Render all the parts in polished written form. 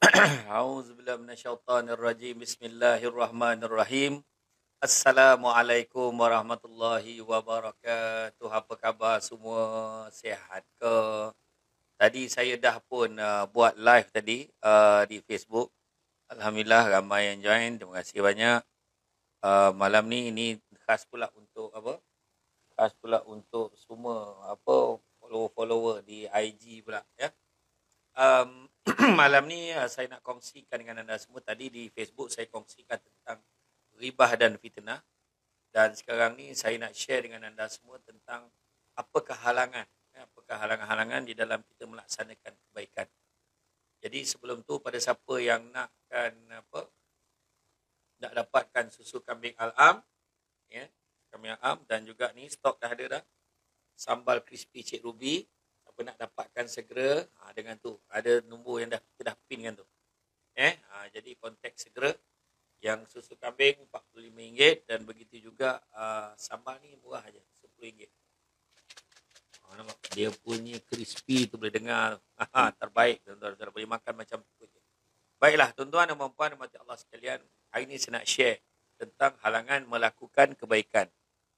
A'udzubillahi minasyaitonirrajim. Bismillahirrahmanirrahim. Assalamualaikum warahmatullahi wabarakatuh. Apa khabar semua? Sihat ke? Tadi saya dah pun buat live tadi di Facebook. Alhamdulillah ramai yang join. Terima kasih banyak. Malam ni ini khas pula untuk apa? Khas pula untuk semua apa follower-follower di IG pula ya. Malam ni saya nak kongsikan dengan anda semua. Tadi di Facebook saya kongsikan tentang ribah dan fitnah. Dan sekarang ni saya nak share dengan anda semua tentang apakah halangan. Apakah halangan-halangan di dalam kita melaksanakan kebaikan. Jadi sebelum tu pada siapa yang nak dapatkan susu kambing Al-Am, ya, kambing Al-Am, dan juga ni stok dah ada dah. Sambal crispy Cik Ruby. Apa nak dapatkan segera dengan tu. Ada nombor yang kita dah pin kan tu. Jadi kontak segera. Yang susu kambing RM45 dan begitu juga sambal ni murah aja RM10. Nampak dia punya crispy tu boleh dengar. Terbaik tuan-tuan. Boleh makan macam tu je. Baiklah tuan-tuan dan puan-puan mati Allah sekalian. Hari ni saya nak share tentang halangan melakukan kebaikan.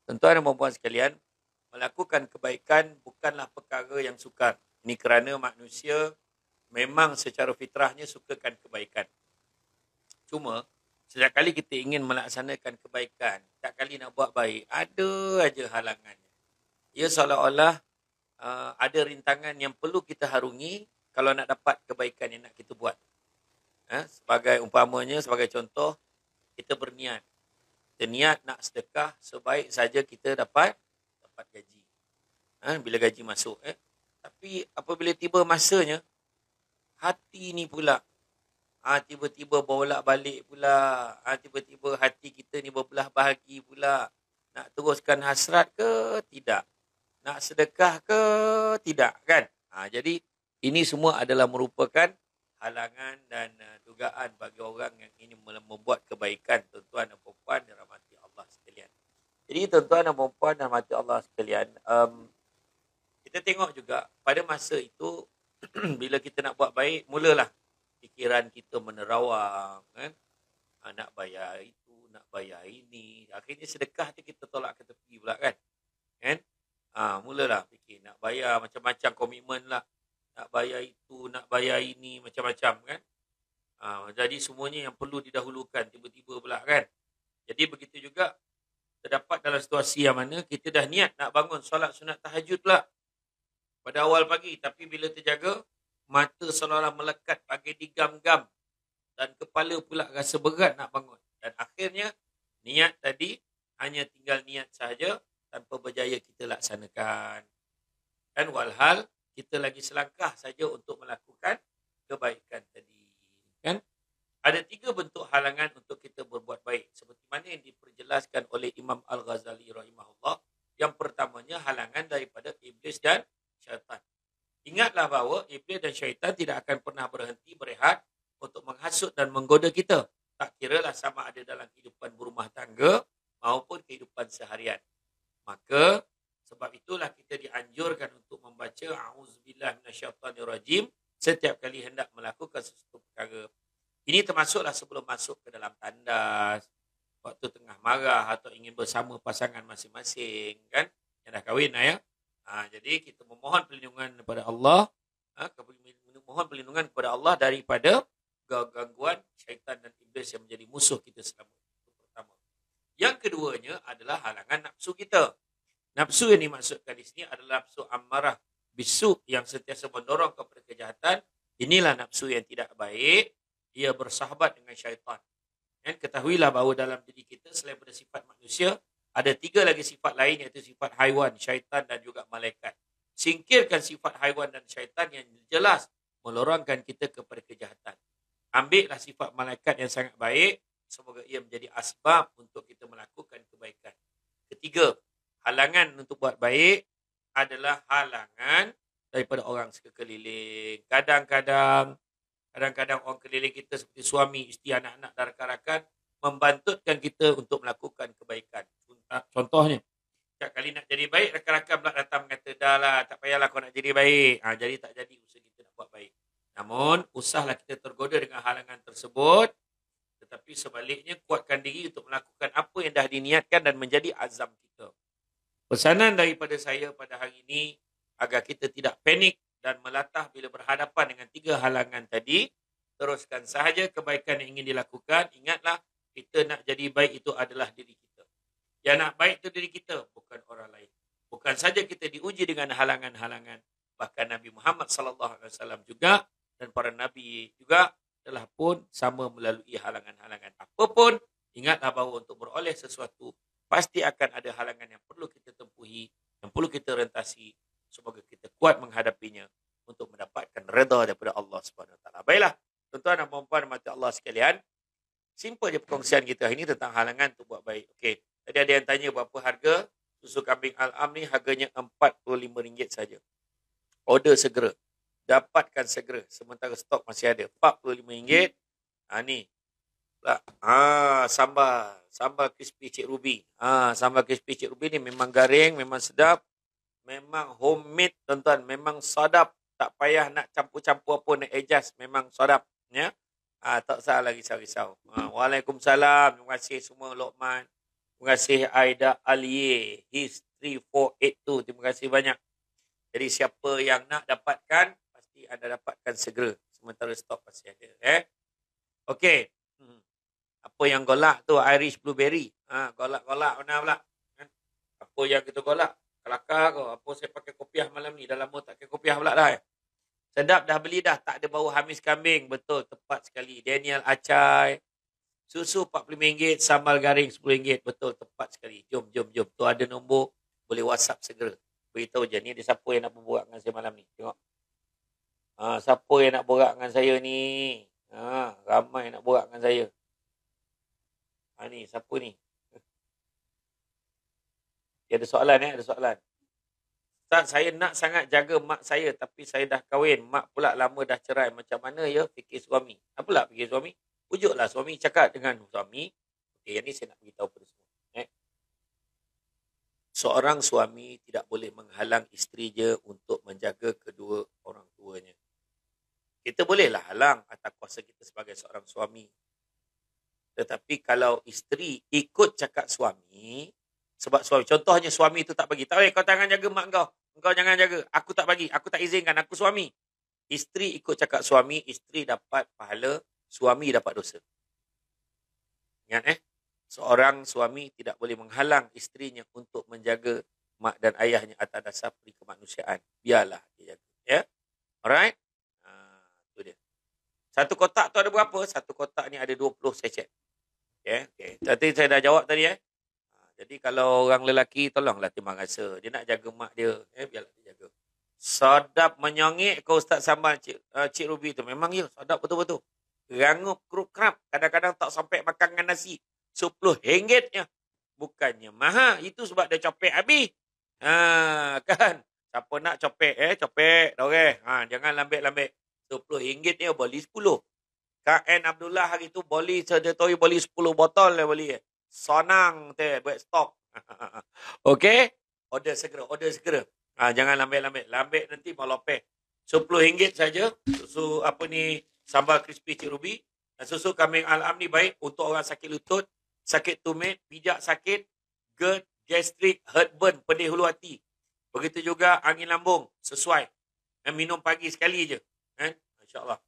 Tuan-tuan dan puan-puan sekalian, melakukan kebaikan bukanlah perkara yang sukar. Ini kerana manusia memang secara fitrahnya sukakan kebaikan. Cuma, setiap kali kita ingin melaksanakan kebaikan, setiap kali nak buat baik, ada aja halangannya. Ia seolah-olah ada rintangan yang perlu kita harungi kalau nak dapat kebaikan yang nak kita buat. Sebagai umpamanya, sebagai contoh, kita berniat. Kita niat nak sedekah sebaik saja kita dapat gaji. Bila gaji masuk. Tapi apabila tiba masanya, hati ni pula. Tiba-tiba bolak-balik pula. Tiba-tiba hati kita ni berbelah bahagi pula. Nak teruskan hasrat ke? Tidak. Nak sedekah ke? Tidak. Kan? Jadi, ini semua adalah merupakan halangan dan dugaan bagi orang yang ingin membuat kebaikan. Tuan-tuan dan puan-puan dirahmati Allah sekalian. Jadi tuan-tuan dan puan-puan dan mati Allah sekalian, kita tengok juga pada masa itu, bila kita nak buat baik, mulalah fikiran kita menerawang, kan? Nak bayar itu, nak bayar ini. Akhirnya sedekah tu kita tolak ke tepi pula, kan? Mulalah fikir, nak bayar macam-macam komitmen lah. Nak bayar itu, nak bayar ini, macam-macam, kan? Jadi semuanya yang perlu didahulukan tiba-tiba pula, kan? Jadi begitu juga terdapat dalam situasi yang mana kita dah niat nak bangun solat sunat tahajud pula pada awal pagi, tapi bila terjaga, mata seolah-olah melekat bagai digam-gam dan kepala pula rasa berat nak bangun. Dan akhirnya, niat tadi hanya tinggal niat sahaja tanpa berjaya kita laksanakan. Dan walhal, kita lagi selangkah saja untuk melakukan kebaikan tadi. Kan? Ada 3 bentuk halangan untuk kita berbuat baik. Seperti mana yang diperjelaskan oleh Imam Al-Ghazali rahimahullah. Yang pertamanya halangan daripada iblis dan syaitan. Ingatlah bahawa iblis dan syaitan tidak akan pernah berhenti berehat untuk menghasut dan menggoda kita. Tak kiralah sama ada dalam kehidupan berumah tangga maupun kehidupan seharian. Maka sebab itulah kita dianjurkan untuk membaca A'udzubillahi minasyaitonirrajim setiap kali hendak melakukan sesuatu perkara. Ini termasuklah sebelum masuk ke dalam tandas, waktu tengah marah atau ingin bersama pasangan masing-masing, kan? Yang dah kahwin lah ya. Jadi kita memohon perlindungan kepada Allah, memohon perlindungan kepada Allah daripada gangguan syaitan dan iblis yang menjadi musuh kita selama. Itu pertama. Yang keduanya adalah halangan nafsu kita. Nafsu yang dimaksudkan di sini adalah nafsu ammarah bisu yang sentiasa mendorong kepada kejahatan. Inilah nafsu yang tidak baik. Ia bersahabat dengan syaitan. Dan ketahuilah bahawa dalam diri kita selain pada sifat manusia, ada 3 lagi sifat lain, iaitu sifat haiwan, syaitan dan juga malaikat. Singkirkan sifat haiwan dan syaitan yang jelas melorongkan kita kepada kejahatan. Ambillah sifat malaikat yang sangat baik, semoga ia menjadi asbab untuk kita melakukan kebaikan. Ketiga, halangan untuk buat baik adalah halangan daripada orang sekeliling. Kadang-kadang orang keliling kita seperti suami, isteri, anak-anak dan rakan-rakan membantutkan kita untuk melakukan kebaikan. Contohnya, setiap kali nak jadi baik, rakan-rakan pula datang mengata, dah lah, tak payahlah kau nak jadi baik. Jadi tak jadi usaha kita nak buat baik. Namun, usahlah kita tergoda dengan halangan tersebut. Tetapi sebaliknya, kuatkan diri untuk melakukan apa yang dah diniatkan dan menjadi azam kita. Pesanan daripada saya pada hari ini, agar kita tidak panik dan melatah bila berhadapan dengan 3 halangan tadi. Teruskan sahaja kebaikan yang ingin dilakukan. Ingatlah, kita nak jadi baik itu adalah diri kita. Yang nak baik itu diri kita, bukan orang lain. Bukan saja kita diuji dengan halangan-halangan. Bahkan Nabi Muhammad SAW juga dan para Nabi juga telah pun sama melalui halangan-halangan. Apapun, ingatlah bahawa untuk beroleh sesuatu, pasti akan ada halangan yang perlu kita tempuhi, yang perlu kita rentasi. Semoga kita kuat menghadapinya untuk mendapatkan redha daripada Allah SWT. Baiklah, tuan-tuan dan puan-puan mati Allah sekalian. Simple je perkongsian kita hari ini tentang halangan untuk buat baik. Okey, tadi ada yang tanya berapa harga susu kambing Al-Am ni. Harganya RM45 saja. Order segera. Dapatkan segera. Sementara stok masih ada. RM45. Ni. Sambal. Sambal crispy Cik Ruby. Sambal crispy Cik Ruby ni memang garing, memang sedap. Memang homemade, tuan-tuan. Memang sedap. Tak payah nak campur-campur apa, nak adjust. Memang sedap. Ya. Tak usah lagi risau-risau. Waalaikumsalam. Terima kasih semua Lokman. Terima kasih Aida Aliye. His 3482. Terima kasih banyak. Jadi siapa yang nak dapatkan, pasti anda dapatkan segera. Sementara stok masih ada. Okey. Apa yang golak tu? Irish blueberry. Golak-golak mana pula? Apa yang kita golak? Kelakar ke? Apa saya pakai kopiah malam ni? Dah lama tak pakai kopiah pula dah. Sedap, dah beli dah. Tak ada bau hamis kambing. Betul, tepat sekali. Daniel Acai. Susu RM45, sambal garing RM10. Betul, tepat sekali. Jom. Tu ada nombor. Boleh WhatsApp segera. Beritahu je. Ni ada siapa yang nak berbual dengan saya malam ni. Tengok. Siapa yang nak borak dengan saya ni? Ramai nak borak dengan saya. Ni, siapa ni? Dia ada soalan Ada soalan. Ustaz, saya nak sangat jaga mak saya tapi saya dah kahwin. Mak pula lama dah cerai. Macam mana ya fikir suami? Apalah fikir suami? Pujuklah suami, cakap dengan suami. Okey, yang ni saya nak beritahu pada semua. Seorang suami tidak boleh menghalang isterinya untuk menjaga kedua orang tuanya. Kita bolehlah halang atas kuasa kita sebagai seorang suami. Tetapi kalau isteri ikut cakap suami, sebab suami, contohnya suami itu tak bagi. Tak boleh, kau jangan jaga mak kau. Kau jangan jaga. Aku tak bagi. Aku tak izinkan. Aku suami. Isteri ikut cakap suami, isteri dapat pahala, suami dapat dosa. Ingat seorang suami tidak boleh menghalang isterinya untuk menjaga mak dan ayahnya atas dasar peri kemanusiaan. Biarlah dia jaga. Ya? Alright? Itu dia. Satu kotak tu ada berapa? Satu kotak ni ada 20 secet. Okay. Tadi saya dah jawab tadi. Jadi kalau orang lelaki, tolonglah timbang rasa. Dia nak jaga mak dia. Biarlah dia jaga. Sedap menyongik ke Ustaz Sambal Cik Ruby tu. Memang ya, sedap betul-betul. Rangup keruk kerap. Kadang-kadang tak sampai makan dengan nasi. RM10 je. Bukannya mahal. Itu sebab dia copek habis. Kan? Siapa nak copek? Copek. Okay. Jangan lambik-lambik. RM10 ni beli 10. Kak N. Abdullah hari tu beli 10 botol dia beli. Sonang teh buat stok. Okey? Order segera. Jangan lambik-lambik. Lambik nanti malopeh. RM10 saja. Susu sambal crispy Cik Ruby. Dan susu kambing Al-Am ni baik untuk orang sakit lutut, sakit tumit, pijak sakit, GERD, gastrik, heartburn, pedih hulu hati. Begitu juga angin lambung. Sesuai. Minum pagi sekali je. InsyaAllah.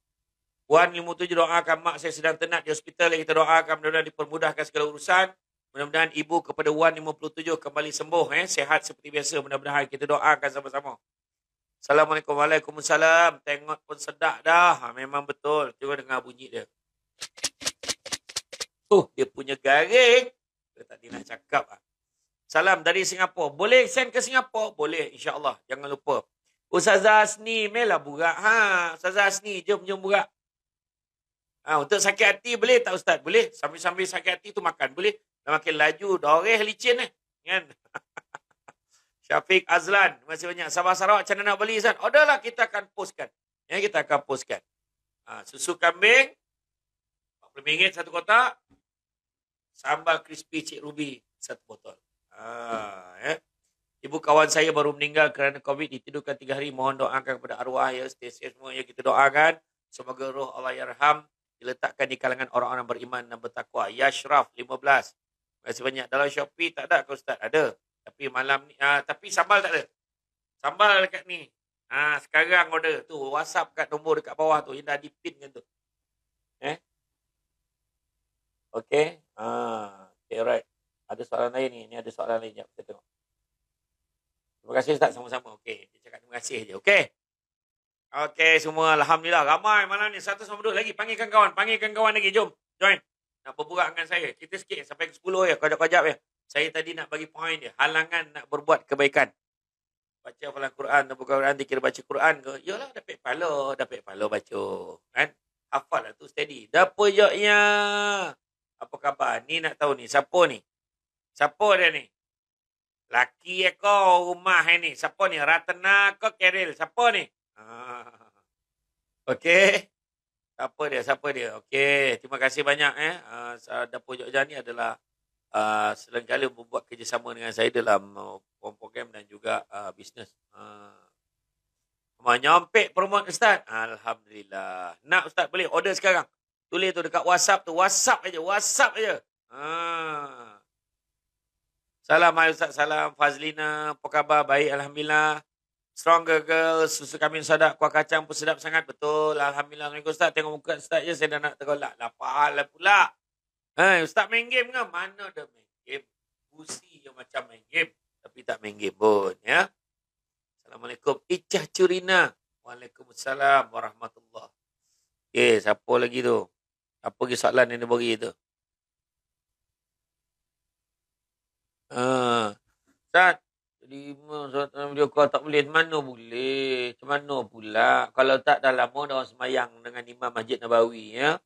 Puan 57 doakan mak saya sedang tenat di hospital. Kita doakan mudah-mudahan dipermudahkan segala urusan. Mudah-mudahan ibu kepada Wan 57 kembali sembuh. Sehat seperti biasa. Mudah-mudahan kita doakan sama-sama. Assalamualaikum. Waalaikumsalam. Tengok pun sedap dah. Memang betul. Cuba dengar bunyi dia. Dia punya garing. Dia tadi nak cakap. Salam dari Singapura. Boleh send ke Singapura? Boleh insyaAllah. Jangan lupa. Ustazah Asni. Melah burak. Ustazah Asni. Jom burak. Untuk sakit hati boleh tak Ustaz? Boleh. Sambil-sambil sakit hati tu makan. Boleh. Dah makin laju. Doreh licin kan? Syafiq Azlan. Terima kasih banyak. Sabah Sarawak macam mana nak beli Ustaz? Order lah. Kita akan postkan. Kita akan postkan. Susu kambing. RM40 satu kotak. Sambal crispy Cik Ruby. Satu botol. Ibu kawan saya baru meninggal kerana COVID. Ditidurkan 3 hari. Mohon doakan kepada arwah. Stay safe semua. Kita doakan. Semoga roh Allah yarham diletakkan di kalangan orang-orang beriman dan bertakwa. Yashraf 15. Terima kasih banyak. Dalam Shopee tak ada ke Ustaz? Ada. Tapi malam ni, tapi sambal tak ada. Sambal dekat ni. Sekarang order tu. WhatsApp kat nombor dekat bawah tu. Yang dah dipin kan tu. Okay. Okay, right. Ada soalan lain ni. Ni ada soalan lain. Sekejap, kita tengok. Terima kasih Ustaz sama-sama. Okay. Dia cakap terima kasih je. Okay. Okay, semua. Alhamdulillah. Ramai malam ni. 100 duduk lagi. Panggilkan kawan. Panggilkan kawan lagi. Jom. Join. Nak berbual dengan saya. Kita sikit. Sampai ke 10 ya. Kajap-kajap ya. Saya tadi nak bagi poin dia. Halangan nak berbuat kebaikan. Baca hafalan Quran. Dan bukan Quran. Dikira baca Quran ke. Yalah, dapat pahala. Dapat pahala baca. Kan? Hafal lah tu steady. Dapur joknya. Apa khabar? Ni nak tahu ni. Siapa ni? Siapa dia ni? Laki kau rumah ni. Siapa ni? Ratna ke Keril? Siapa ni? Okey. Siapa dia? Okey. Terima kasih banyak. Dapur Jogja ni adalah selengkala membuat kerjasama dengan saya dalam program dan juga bisnes. Menyampik promote Ustaz. Alhamdulillah. Nak Ustaz boleh order sekarang. Tulis tu dekat WhatsApp tu. WhatsApp aja. Salam hai Ustaz. Salam Fazlina. Apa khabar? Baik. Alhamdulillah. Stronger girl. Susu kambing sedap. Kuah kacang pun sedap sangat. Betul. Alhamdulillah. Ustaz tengok muka Ustaz je. Saya dah nak tergolak. Lapar lah pula. Ustaz main game ke? Mana dah main game? Pusi je macam main game. Tapi tak main game pun. Ya. Assalamualaikum. Icah Curina. Waalaikumsalam warahmatullahi. Okay. Siapa lagi tu? Apa lagi soalan yang dia beri tu? Ustaz, jadi video call tak boleh. Mana boleh? Macam mana pula? Kalau tak dah lama dah orang semayang dengan Imam Masjid Nabawi. Ya?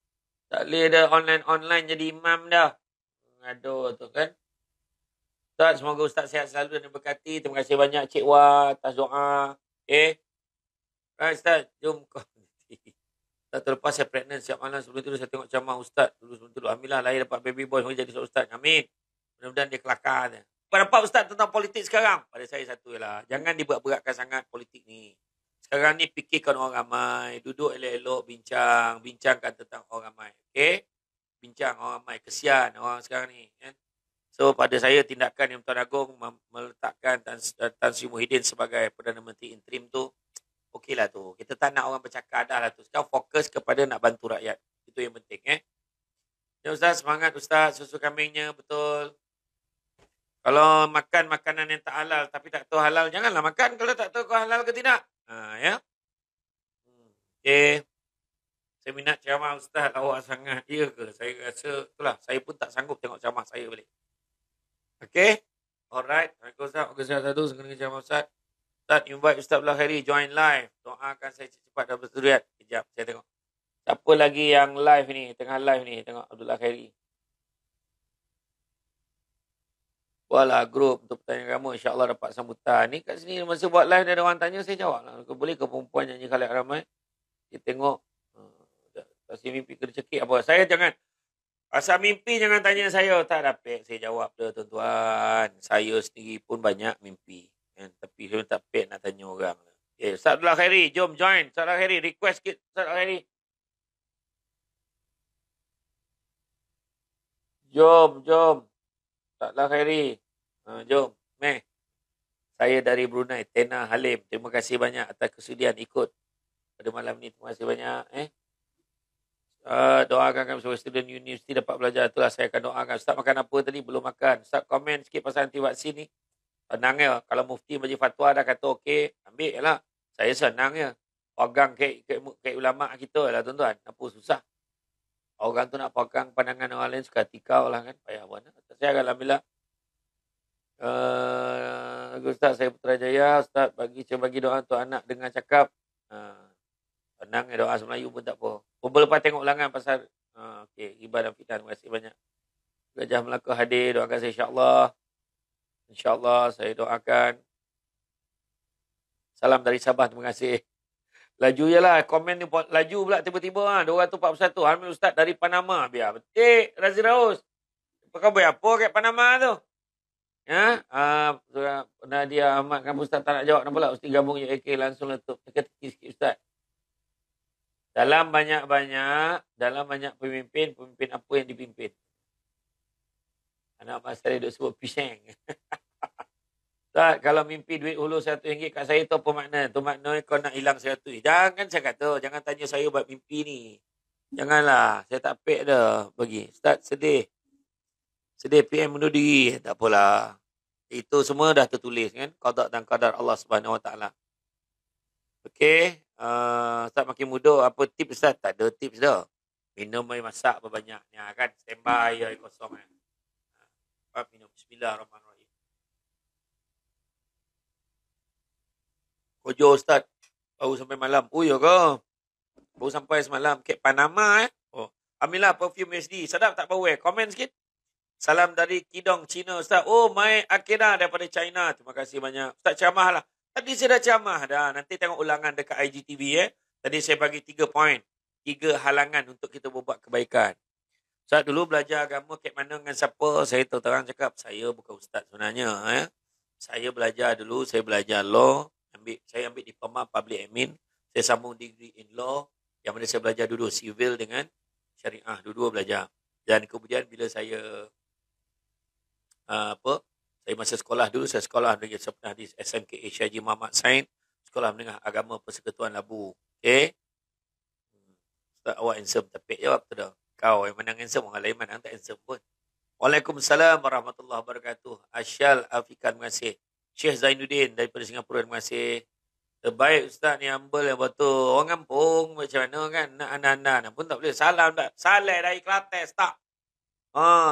Tak boleh dah online-online jadi imam dah. Aduh tu kan. Ustaz, semoga Ustaz sihat selalu dan diberkati. Terima kasih banyak Cik Wah atas doa. Okay. Right Ustaz, jom kau. Tak terlepas saya pregnant siap malam. Sebelum tu saya tengok ceramah Ustaz. Sebelum tu alhamdulillah lahir dapat baby boy. Mari jadi seorang Ustaz. Amin. Mudah-mudahan dia kelakar. Pendapat Ustaz tentang politik sekarang? Pada saya satu ialah. Jangan diberat-beratkan sangat politik ni. Sekarang ni fikirkan orang ramai. Duduk elok-elok bincang. Bincangkan tentang orang ramai. Okay? Bincang orang ramai. Kesian orang sekarang ni. Kan? So pada saya tindakan yang Tuan Agong meletakkan Tan Sri Muhyiddin sebagai Perdana Menteri interim tu. Okeylah tu. Kita tak nak orang bercakap dah lah tu. Sekarang fokus kepada nak bantu rakyat. Itu yang penting. Ya Ustaz, semangat Ustaz. Susu kambingnya betul. Kalau makan makanan yang tak halal tapi tak tahu halal, janganlah makan kalau tak tahu halal ke tidak. Ya. Okay. Saya minat ceramah Ustaz awak sangat. Ya ke? Saya rasa itulah. Saya pun tak sanggup tengok ceramah saya balik. Okay. Alright. Assalamualaikum Ustaz. Satu segera ceramah Ustaz. Ustaz, invite Ustaz Abdullah Khairi join live. Doakan saya cepat dapat suriat. Kejap, saya tengok. Siapa lagi yang live ni? Tengah live ni. Tengok Abdullah Khairi. Buatlah grup untuk pertanyaan kamu. InsyaAllah dapat sambutan. Ni kat sini masa buat live dia ada orang tanya, saya jawab lah. Boleh ke perempuan nyanyi khalayak ramai? Kita tengok. Kasih mimpi kena cekik apa. Saya jangan. Asal mimpi jangan tanya saya. Tak dapat saya jawab dah tuan-tuan. Saya sendiri pun banyak mimpi. Tapi saya tak pek nak tanya orang. Okay, Ustaz Abdullah Khairi, jom join. Ustaz Abdullah Khairi, request sikit Ustaz Abdullah Khairi. Jom. Ustaz Abdullah Khairi. Jom. Meh. Saya dari Brunei, Tena Halim. Terima kasih banyak atas kesudian ikut pada malam ni. Terima kasih banyak. Doakan kami sebagai student universiti dapat belajar. Itulah saya akan doakan. Ustaz makan apa tadi? Belum makan. Ustaz komen sikit pasal anti vaksin ni. Senang ya. Kalau mufti bagi fatwa dah kata okey, ambil je lah. Saya senang ya. Pegang kek ulama' kita lah tuan-tuan. Apa susah. Orang tu nak pegang pandangan orang lain suka tikau lah kan. Payah buat. Saya alhamdulillah. Ustaz saya Putrajaya. Ustaz bagi doa untuk anak dengan cakap. Senang ya doa Melayu pun tak apa. Pun lepas tengok ulangan pasal okey, ibadah dan fitnah. Terima kasih banyak. Gajah Melaka hadir. Doakan saya insyaAllah. InsyaAllah saya doakan. Salam dari Sabah. Terima kasih. Laju je lah. Komen ni laju pula tiba-tiba. 241. Alhamdulillah Ustaz dari Panama. Biar. Razi Raus. Kau buat apa kat Panama tu? Ya? Nadia Ahmad kan Ustaz tak nak jawab. Nampak lah. Ustaz gabung je. Okay, langsung letup. Teka-teki sikit Ustaz. dalam banyak pemimpin apa yang dipimpin? Anak mak saya duk sebut pisang. Tak, kalau mimpi duit hulu RM100 kat saya tu apa makna? Tu makna kau nak hilang RM100. Jangan saya kata, jangan tanya saya buat mimpi ni. Janganlah, saya tak pek dah bagi. Ustaz sedih. Sedih PM bunuh diri. Tak apalah. Itu semua dah tertulis kan. Qada dan qadar Allah Subhanahu Wa Taala. Okey. Ustaz makin muda, apa tips Ustaz? Tak ada tips dah. Minum air masak berbanyaknya kan. Standby air kosong kan. Minum. Bismillahirrahmanirrahim. Kojo Ustaz. Baru sampai malam. Oh ya ke? Baru sampai semalam. Kek Panama Oh. Ambillah perfume USD. Sedap tak bau Komen sikit. Salam dari Kidong, Cina Ustaz. Oh, Mai Akira daripada China. Terima kasih banyak. Ustaz ceramah lah. Tadi saya dah ceramah dah. Nanti tengok ulangan dekat IGTV Tadi saya bagi 3 poin. 3 halangan untuk kita berbuat kebaikan. Ustaz dulu belajar agama kek mana dengan siapa? Saya terang cakap, saya bukan Ustaz sebenarnya. Saya belajar dulu, saya belajar law. Saya ambil diploma public admin. Saya sambung degree in law. Yang mana saya belajar dulu civil dengan syariah. Dua-dua belajar. Dan kemudian bila saya saya masa sekolah dulu, saya sekolah dengan di SMK Syekh Haji Muhammad Said, sekolah menengah agama Persekutuan Labu. Okey. Ustaz awak handsome, tapi jawab tu dah. Kau yang menang handsome, orang lain menang tak handsome pun. Waalaikumsalam warahmatullahi wabarakatuh. Asyal Afikan, terima kasih. Syekh Zainuddin daripada Singapura, terima kasih. Terbaik Ustaz ni, humble yang betul. Orang kampung macam mana kan, nak anda-anda pun tak boleh. Salam tak? Saleh dari Kelantan, tak?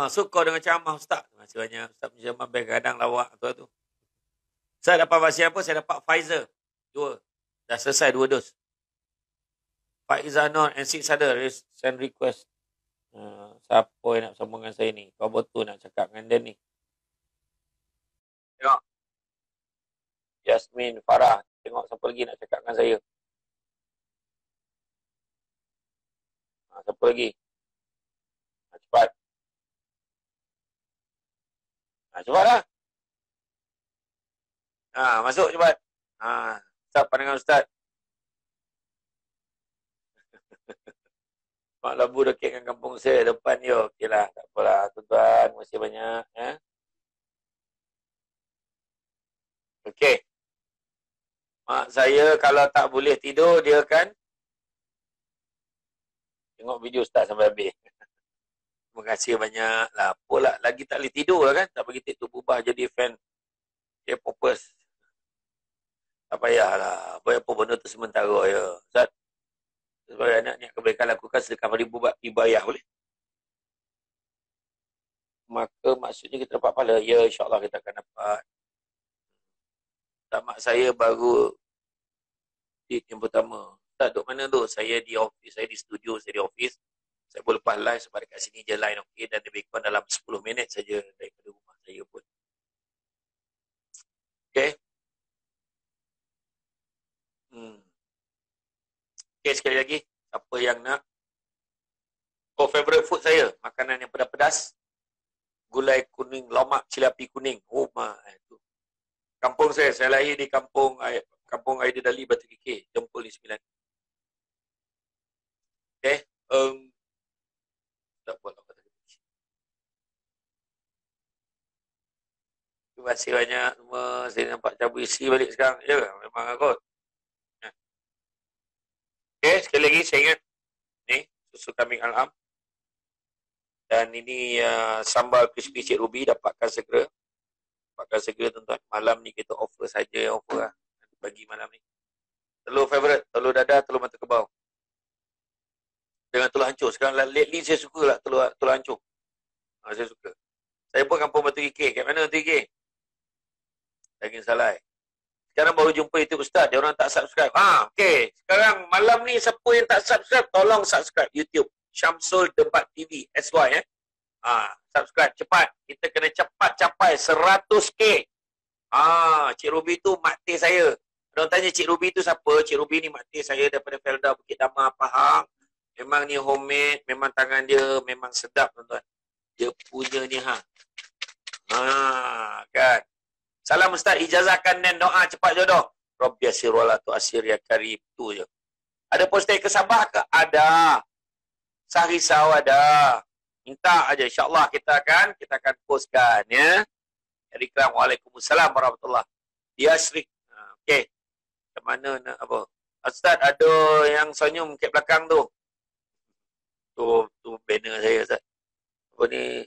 Suka dengan ceramah Ustaz. Terima kasih banyak. Ustaz penceramah baik kadang lawak tu. Saya dapat vaksin apa? Saya dapat Pfizer. 2. Dah selesai 2 dos. Pfizer non and 6 ada. Send request. Siapa yang nak sambung dengan saya ni? Kau betul nak cakap dengan dia ni. Tengok. Yasmin, Farah. Tengok siapa lagi nak cakap dengan saya. Siapa lagi? Cepat. Cepatlah. Masuk cepat. Ustaz, pandangan Ustaz. Mak Labu dekat dengan kampung saya depan dia. Okeylah, tak apalah tuan-tuan. Terima kasih banyak. Okey. Mak saya kalau tak boleh tidur, dia kan tengok video Ustaz sampai habis. Terima kasih banyak lah. Apalah, lagi tak boleh tidur lah kan. Tak bagi TikTok berubah jadi fan K-popers. Tak payahlah. Apa benda tu sementara ya. Ustaz, sebagai anak niat kebaikan lakukan sedekah ribu ibayah boleh? Maka maksudnya kita dapat pahala. Ya, insyaAllah kita akan dapat. Tak, mak saya baru yang pertama. Tak, duduk mana tu? Saya di office, saya di studio, saya di office. Saya boleh lepas live sebab dekat sini je line okey dan lebih kurang dalam 10 minit saja daripada rumah saya pun. Okey. Okey, sekali lagi. Apa yang nak? Favorite food saya. Makanan yang pedas-pedas. Gulai kuning, lomak cili api kuning. Oh, itu. Kampung saya lahir di kampung Aidilali, Batu Kikir, Jempol di 9. Okey. Tak buat apa tadi. Terima kasih banyak semua. Saya nampak cabu isi balik sekarang. Ya, memang kot. Okey, sekali lagi saya ingat. Ni, susu kambing Al-Am. Dan ini sambal crispy Cik Ruby. Dapatkan segera. Tuan-tuan. Malam ni kita offer saja. Offer lah. Bagi malam ni. Telur favorite. Telur dadah, telur mata kebau. Dengan telur hancur. Sekarang lately saya suka lah telur hancur. Saya suka. Saya pun kampung Batu Kikir. Kat mana Batu Kikir? Daging salai. Sekarang baru jumpa YouTube Ustaz. Dia orang tak subscribe. Okey. Sekarang malam ni siapa yang tak subscribe, tolong subscribe YouTube. Syamsul Debat TV. SY subscribe cepat. Kita kena cepat capai 100k. Cik Ruby tu mak teh saya. Orang tanya Cik Ruby tu siapa? Cik Ruby ni mak teh saya daripada Felda Bukit Damar, Pahang. Memang ni homemade, memang tangan dia memang sedap tuan-tuan. Dia punya ni kan. Salam Ustaz, ijazahkan dan doa cepat jodoh. Rabbi yasir wala tu'asir ya karim, tu je. Ada poster ke Sabah ke? Ada. Sahisau ada. Minta aja, insyaAllah kita akan postkan ya. Jadi kerana Waalaikumsalam warahmatullahi. Dia Sri. Okey. Ke mana nak apa? Ustaz ada yang senyum kat belakang tu. Tu banner saya Ustaz. Apa ni?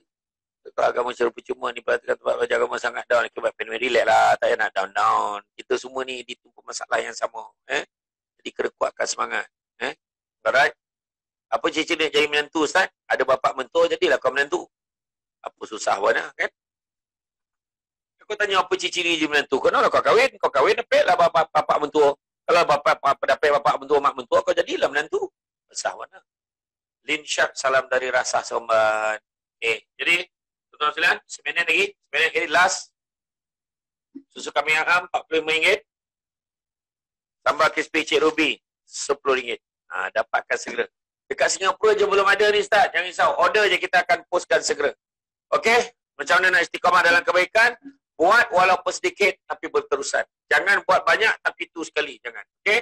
Kalau agama secara percuma ni perhatikan tempat belajar agama sangat down. Akibat pandemik, relax lah. Tak payah nak down-down. Kita semua ni ditumpu masalah yang sama. Jadi kena kuatkan semangat. Alright. Apa ciri-ciri nak jadi menantu Ustaz? Ada bapak mentua, jadilah kau menantu. Apa susah pun lah kan? Aku tanya apa ciri-ciri jadi menantu. Kau nak kau kahwin dapat lah bapak mentua. Kalau dapat bapak mentua, mak mentua, kau jadilah menantu. Susah pun lah. Lin Sharp, salam dari Rasa Somban. Jadi tuan-tuan sekalian, seminit lagi last. Susu kami ayam RM45. Tambah crispy Cik Ruby RM10. Dapatkan segera. Dekat Singapura je belum ada ni Ustaz. Jangan risau. Order je, kita akan postkan segera. Okey? Macam mana nak istiqamah dalam kebaikan? Buat walaupun sedikit tapi berterusan. Jangan buat banyak tapi tu sekali. Jangan. Okey?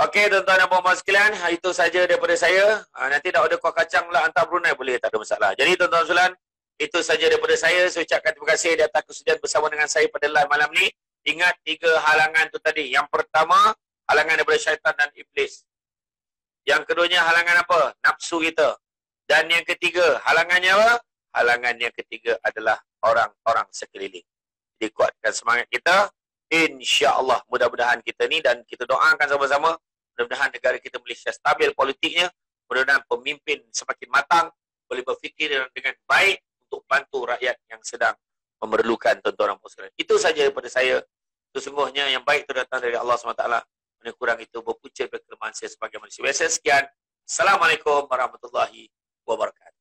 Okey tuan-tuan dan puan-puan sekalian. Itu saja daripada saya. Nanti nak order kuah kacang lah hantar Brunei boleh. Tak ada masalah. Jadi tuan-tuan sekalian, itu saja daripada saya. Saya ucapkan terima kasih di atas kesudian bersama dengan saya pada live malam ni. Ingat 3 halangan tu tadi. Yang pertama, halangan daripada syaitan dan iblis. Yang keduanya, halangan apa? Nafsu kita. Dan yang ketiga, halangannya apa? Halangan yang ketiga adalah orang-orang sekeliling. Jadi kuatkan semangat kita. InsyaAllah mudah-mudahan kita ni, dan kita doakan sama-sama, mudah-mudahan negara kita Malaysia stabil politiknya, mudah-mudahan pemimpin semakin matang, boleh berfikir dengan baik untuk bantu rakyat yang sedang memerlukan tuan-tuan dan puan-puan. Itu saja daripada saya. Sesungguhnya yang baik itu datang dari Allah SWT. Yang kurang itu berpunca kelemahan saya sebagai manusia biasa. Sekian. Assalamualaikum warahmatullahi wabarakatuh.